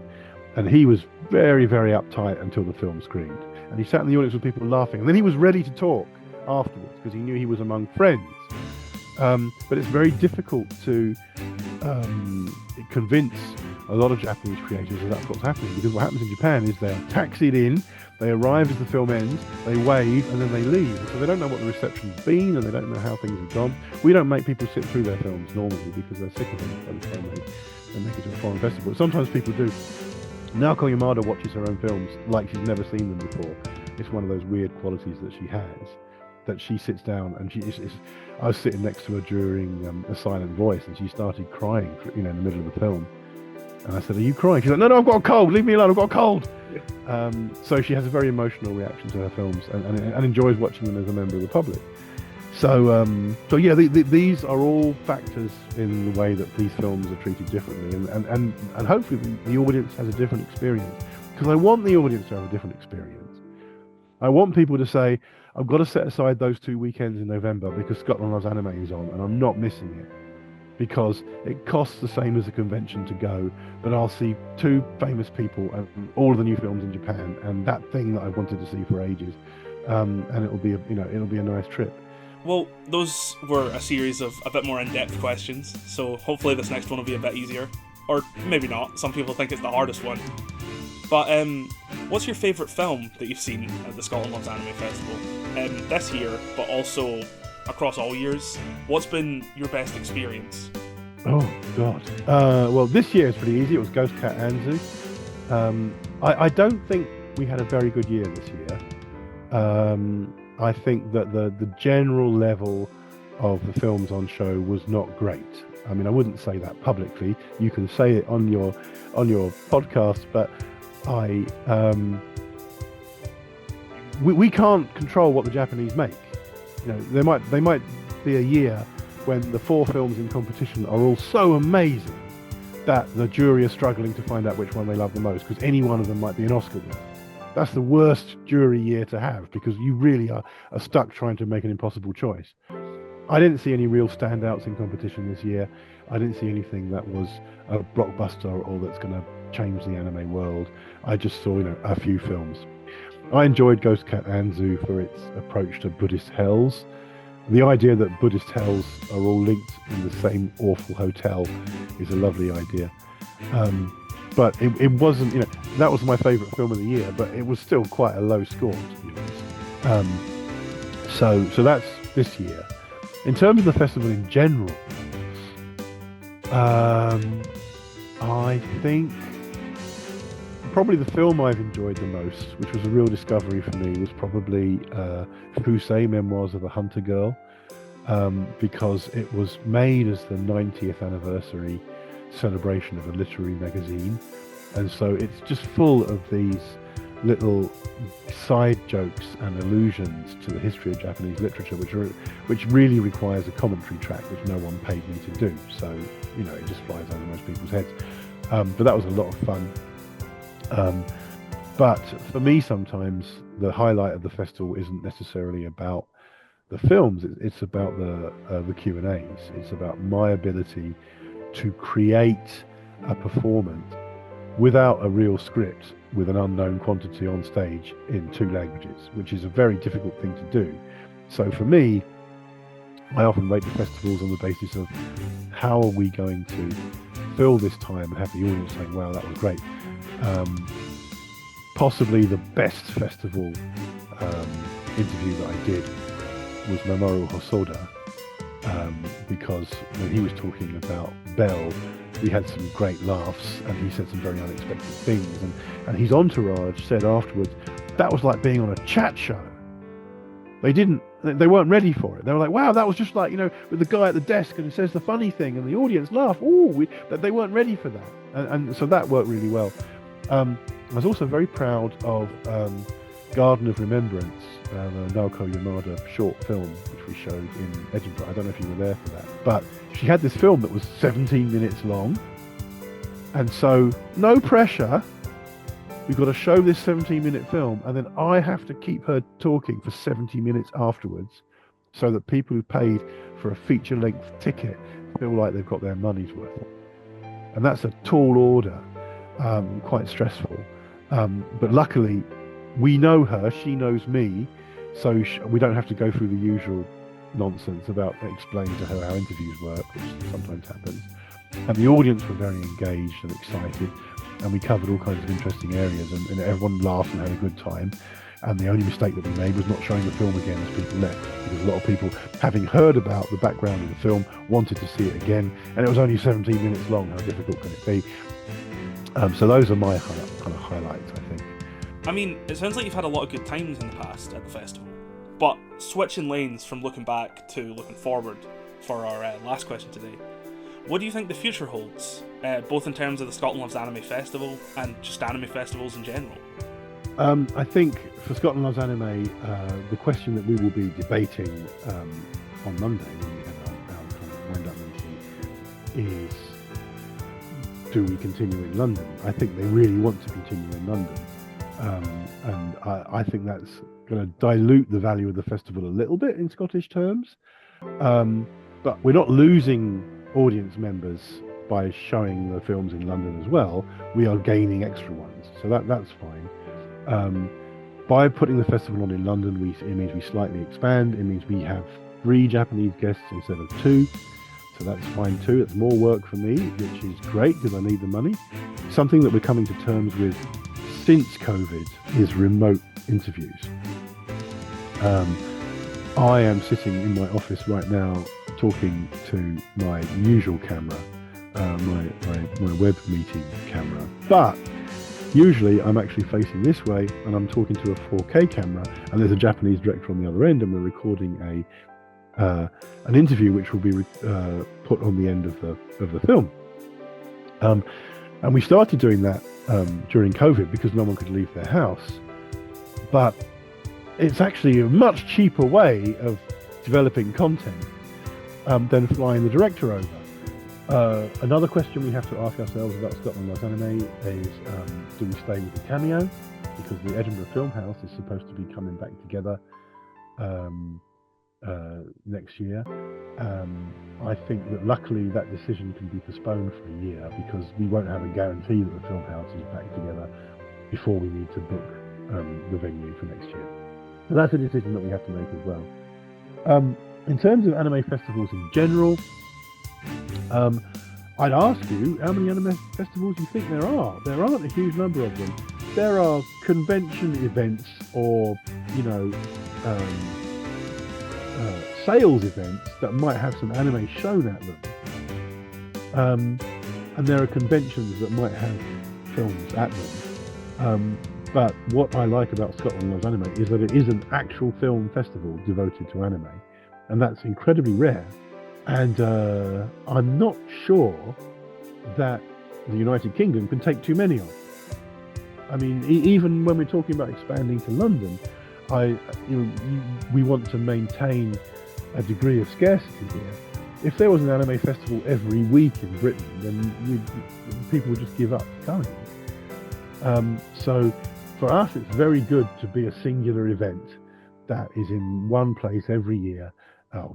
and he was very, very uptight until the film screened. And he sat in the audience with people laughing, and then he was ready to talk afterwards because he knew he was among friends. But it's very difficult to convince a lot of Japanese creators that that's what's happening, because what happens in Japan is they're taxied in, they arrive as the film ends, they wave, and then they leave. So they don't know what the reception's been, and they don't know how things have gone. We don't make people sit through their films normally because they're sick of them by the time they make it to a foreign festival. But sometimes people do. Naoko Yamada watches her own films like she's never seen them before. It's one of those weird qualities that she has, that she sits down and I was sitting next to her during A Silent Voice, and she started crying, in the middle of the film. And I said, "Are you crying?" She's like, "No, I've got a cold. Leave me alone. I've got a cold." So she has a very emotional reaction to her films, and enjoys watching them as a member of the public. So yeah, these are all factors in the way that these films are treated differently, and hopefully the audience has a different experience, because I want the audience to have a different experience. I want people to say, "I've got to set aside those 2 weekends in November because Scotland Loves Anime is on, and I'm not missing it, because it costs the same as a convention to go, but I'll see two famous people and all of the new films in Japan, and that thing that I've wanted to see for ages, and it'll be a nice trip." Well, those were a series of a bit more in-depth questions, so hopefully this next one will be a bit easier. Or maybe not, some people think it's the hardest one. But what's your favourite film that you've seen at the Scotland Loves Anime Festival? This year, but also across all years, what's been your best experience? Oh, God. Well, this year is pretty easy. It was Ghost Cat Anzu. I don't think we had a very good year this year. I think that the general level of the films on show was not great. I mean, I wouldn't say that publicly. You can say it on your podcast, but we can't control what the Japanese make. There might be a year when the 4 films in competition are all so amazing that the jury are struggling to find out which one they love the most, because any one of them might be an Oscar winner. That's the worst jury year to have, because you really are stuck trying to make an impossible choice. I didn't see any real standouts in competition this year. I didn't see anything that was a blockbuster or that's going to change the anime world. I just saw, a few films. I enjoyed Ghost Cat Anzu for its approach to Buddhist hells. The idea that Buddhist hells are all linked in the same awful hotel is a lovely idea. But it wasn't, that was my favourite film of the year, but it was still quite a low score, to be honest. So that's this year. In terms of the festival in general, I think probably the film I've enjoyed the most, which was a real discovery for me, was probably Fusei, Memoirs of a Hunter Girl, because it was made as the 90th anniversary celebration of a literary magazine, and so it's just full of these little side jokes and allusions to the history of Japanese literature, which really requires a commentary track, which no one paid me to do. So it just flies over most people's heads. But that was a lot of fun. But for me, sometimes the highlight of the festival isn't necessarily about the films. It's about the Q&As. It's about my ability to create a performance without a real script, with an unknown quantity on stage in 2 languages, which is a very difficult thing to do. So for me, I often rate the festivals on the basis of how are we going to fill this time and have the audience saying, "Wow, that was great." Possibly the best festival interview that I did was Mamoru Hosoda, because when he was talking about Bell, we had some great laughs, and he said some very unexpected things, and his entourage said afterwards, that was like being on a chat show. They weren't ready for it. They were like, "Wow, that was just like, with the guy at the desk and he says the funny thing and the audience laugh." They weren't ready for that. And so that worked really well. I was also very proud of Garden of Remembrance, the Naoko Yamada short film, which we showed in Edinburgh. I don't know if you were there for that, but she had this film that was 17 minutes long, and so no pressure. We've got to show this 17-minute film, and then I have to keep her talking for 70 minutes afterwards, so that people who paid for a feature-length ticket feel like they've got their money's worth. And that's a tall order, quite stressful. But luckily, we know her, she knows me, so we don't have to go through the usual nonsense about explaining to her how interviews work, which sometimes happens. And the audience were very engaged and excited, and we covered all kinds of interesting areas, and everyone laughed and had a good time. And the only mistake that we made was not showing the film again as people left, because a lot of people, having heard about the background of the film, wanted to see it again, and it was only 17 minutes long. How difficult can it be? So those are my kind of highlights, I think. I mean, it sounds like you've had a lot of good times in the past at the festival, but switching lanes from looking back to looking forward for our last question today, what do you think the future holds, both in terms of the Scotland Loves Anime Festival and just anime festivals in general? I think for Scotland Loves Anime, the question that we will be debating on Monday when we have our kind of wind-up meeting is, do we continue in London? I think they really want to continue in London. And I think that's going to dilute the value of the festival a little bit in Scottish terms. But we're not losing audience members by showing the films in London as well. We are gaining extra ones, so that's fine. By putting the festival on in London, it means we slightly expand. It means we have 3 Japanese guests instead of 2. So that's fine too. It's more work for me, which is great because I need the money. Something that we're coming to terms with since COVID is remote interviews. I am sitting in my office right now talking to my usual camera, my web meeting camera, but usually I'm actually facing this way and I'm talking to a 4K camera, and there's a Japanese director on the other end, and we're recording an interview which will be put on the end of the film. And we started doing that during COVID because no one could leave their house. But it's actually a much cheaper way of developing content than flying the director over. Another question we have to ask ourselves about Scotland Loves Anime is, do we stay with the Cameo? Because the Edinburgh Film House is supposed to be coming back together next year. I think that luckily that decision can be postponed for a year because we won't have a guarantee that the Film House is back together before we need to book the venue for next year. So that's a decision that we have to make as well. In terms of anime festivals in general, I'd ask you how many anime festivals you think there are. There aren't a huge number of them. There are convention events or, sales events that might have some anime shown at them. And there are conventions that might have films at them. But what I like about Scotland Loves Anime is that it is an actual film festival devoted to anime. And that's incredibly rare. And I'm not sure that the United Kingdom can take too many on. I mean, even when we're talking about expanding to London, we want to maintain a degree of scarcity here. If there was an anime festival every week in Britain, then people would just give up coming. So for us, it's very good to be a singular event that is in one place every year,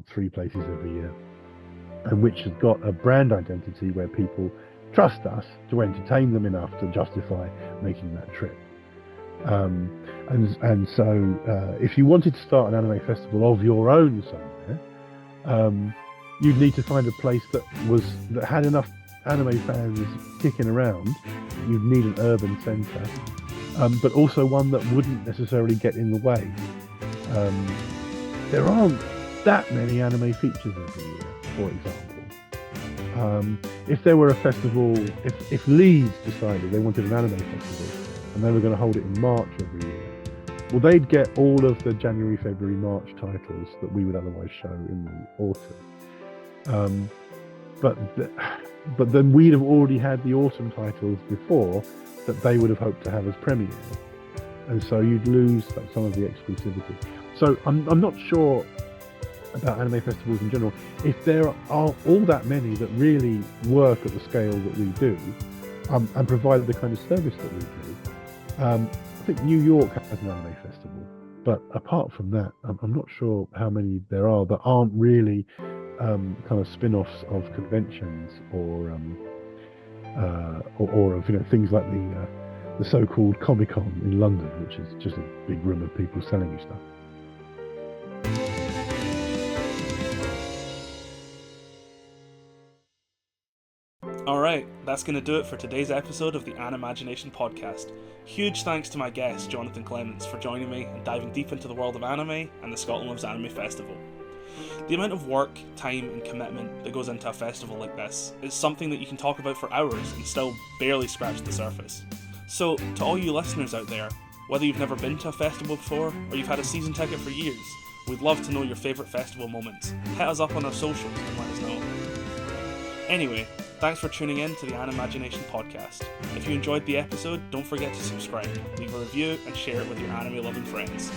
3 places every year, and which has got a brand identity where people trust us to entertain them enough to justify making that trip. And so if you wanted to start an anime festival of your own somewhere, you'd need to find a place that had enough anime fans kicking around. You'd need an urban centre, but also one that wouldn't necessarily get in the way. There aren't that many anime features every year, for example. If there were a festival, if Leeds decided they wanted an anime festival and they were going to hold it in March every year, well, they'd get all of the January, February, March titles that we would otherwise show in the autumn. But then we'd have already had the autumn titles before that they would have hoped to have as premiere, and so you'd lose some of the exclusivity. So I'm not sure about anime festivals in general. If there are all that many that really work at the scale that we do, and provide the kind of service that we do, I think New York has an anime festival. But apart from that, I'm not sure how many there are that aren't really kind of spin-offs of conventions or of things like the so-called Comic-Con in London, which is just a big room of people selling you stuff. Alright, that's going to do it for today's episode of the Animagination podcast. Huge thanks to my guest, Jonathan Clements, for joining me and diving deep into the world of anime and the Scotland Loves Anime Festival. The amount of work, time and commitment that goes into a festival like this is something that you can talk about for hours and still barely scratch the surface. So, to all you listeners out there, whether you've never been to a festival before or you've had a season ticket for years, we'd love to know your favourite festival moments. Hit us up on our socials and let us know. Anyway, thanks for tuning in to the Animagination podcast. If you enjoyed the episode, don't forget to subscribe, leave a review and share it with your anime-loving friends.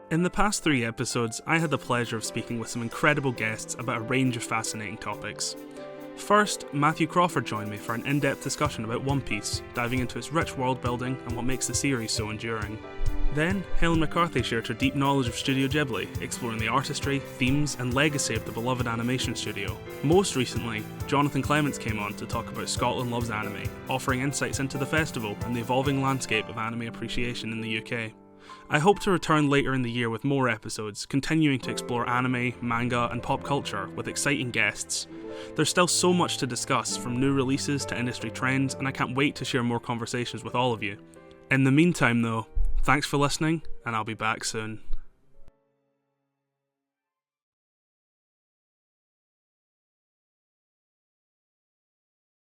In the past 3 episodes, I had the pleasure of speaking with some incredible guests about a range of fascinating topics. First, Matthew Crawford joined me for an in-depth discussion about One Piece, diving into its rich world building and what makes the series so enduring. Then, Helen McCarthy shared her deep knowledge of Studio Ghibli, exploring the artistry, themes, and legacy of the beloved animation studio. Most recently, Jonathan Clements came on to talk about Scotland Loves Anime, offering insights into the festival and the evolving landscape of anime appreciation in the UK. I hope to return later in the year with more episodes, continuing to explore anime, manga, and pop culture with exciting guests. There's still so much to discuss, from new releases to industry trends, and I can't wait to share more conversations with all of you. In the meantime though, thanks for listening, and I'll be back soon.